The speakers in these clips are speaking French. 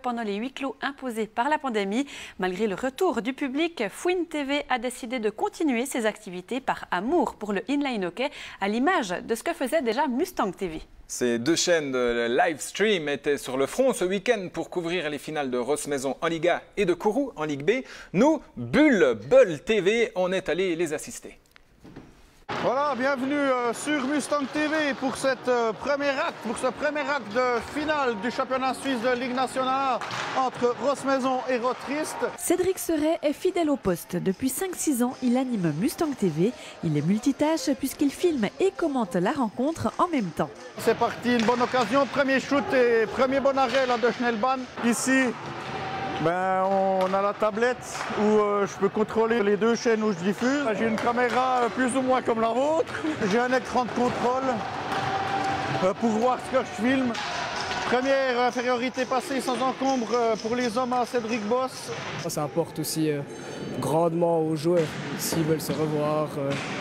Pendant les huis clos imposés par la pandémie, malgré le retour du public, Fouine TV a décidé de continuer ses activités par amour pour le inline hockey, à l'image de ce que faisait déjà Mustang TV. Ces deux chaînes de live stream étaient sur le front ce week-end pour couvrir les finales de Rossmaison en Ligue A et de Kourou en Ligue B. Nous, Bull TV, on est allés les assister. Voilà, bienvenue sur Mustang TV pour ce premier acte de finale du championnat suisse de Ligue nationale entre Rossmaison et Rotrist. Cédric Seret est fidèle au poste. Depuis 5-6 ans, il anime Mustang TV. Il est multitâche puisqu'il filme et commente la rencontre en même temps. C'est parti, une bonne occasion. Premier shoot et premier bon arrêt là, de Schnellban. Ici, on a la tablette où je peux contrôler les deux chaînes où je diffuse. J'ai une caméra plus ou moins comme la vôtre. J'ai un écran de contrôle pour voir ce que je filme. Première infériorité passée sans encombre pour les hommes à Cédric Boss. Ça apporte aussi grandement aux joueurs, s'ils veulent se revoir,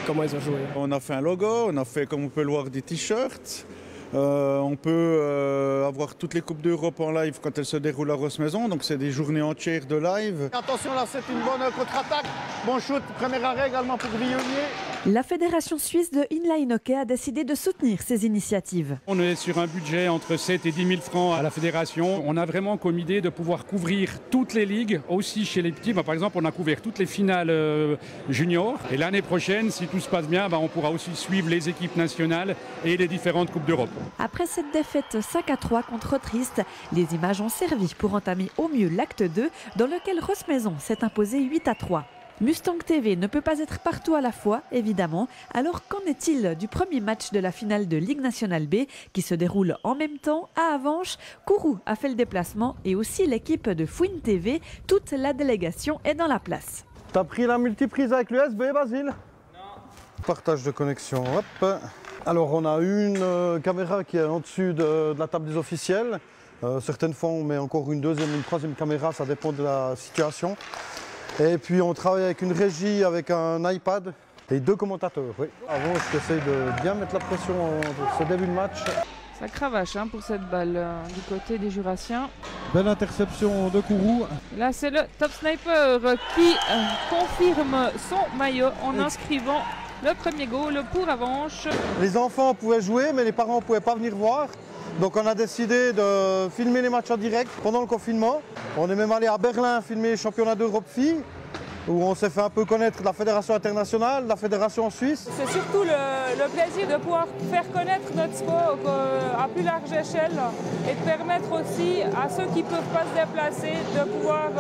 comment ils ont joué. On a fait un logo, on a fait, comme on peut le voir, des t-shirts. On peut avoir toutes les Coupes d'Europe en live quand elles se déroulent à Rossmaison, donc c'est des journées entières de live. Attention là, c'est une bonne contre-attaque. Bon shoot, premier arrêt également pour Villonnier. La Fédération suisse de inline hockey a décidé de soutenir ces initiatives. On est sur un budget entre 7 et 10 000 francs à la Fédération. On a vraiment comme idée de pouvoir couvrir toutes les ligues, aussi chez les petits. Par exemple, on a couvert toutes les finales juniors. Et l'année prochaine, si tout se passe bien, on pourra aussi suivre les équipes nationales et les différentes Coupes d'Europe. Après cette défaite 5-3 contre Rotrist, les images ont servi pour entamer au mieux l'acte 2, dans lequel Rossmaison s'est imposé 8-3. Mustang TV ne peut pas être partout à la fois, évidemment. Alors qu'en est-il du premier match de la finale de Ligue nationale B qui se déroule en même temps à Avenches? Kourou a fait le déplacement et aussi l'équipe de Fouine TV. Toute la délégation est dans la place. T'as pris la multiprise avec l'USB, Basile? Non. Partage de connexion, hop. Alors on a une caméra qui est en dessus de la table des officiels. Certaines fois on met encore une deuxième, une troisième caméra, ça dépend de la situation. Et puis on travaille avec une régie, avec un iPad et deux commentateurs. Oui. Avant, j'essaie de bien mettre la pression pour ce début de match. Ça cravache pour cette balle du côté des Jurassiens. Belle interception de Kourou. Là, c'est le top sniper qui confirme son maillot en inscrivant le premier goal pour Avenches. Les enfants pouvaient jouer, mais les parents ne pouvaient pas venir voir. Donc on a décidé de filmer les matchs en direct pendant le confinement. On est même allé à Berlin filmer les championnats d'Europe filles, où on s'est fait un peu connaître de la fédération internationale, de la fédération suisse. C'est surtout le plaisir de pouvoir faire connaître notre sport à plus large échelle et de permettre aussi à ceux qui ne peuvent pas se déplacer de pouvoir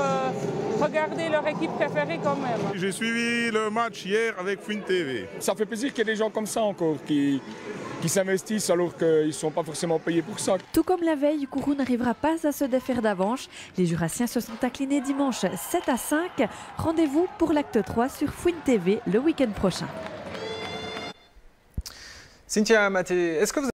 regarder leur équipe préférée quand même. J'ai suivi le match hier avec Fouine TV. Ça fait plaisir qu'il y ait des gens comme ça encore qui s'investissent alors qu'ils ne sont pas forcément payés pour ça. Tout comme la veille, Kourou n'arrivera pas à se défaire d'Avenches. Les Jurassiens se sont inclinés dimanche 7-5. Rendez-vous pour l'acte 3 sur Fouine TV le week-end prochain. Cynthia Maté, est-ce que vous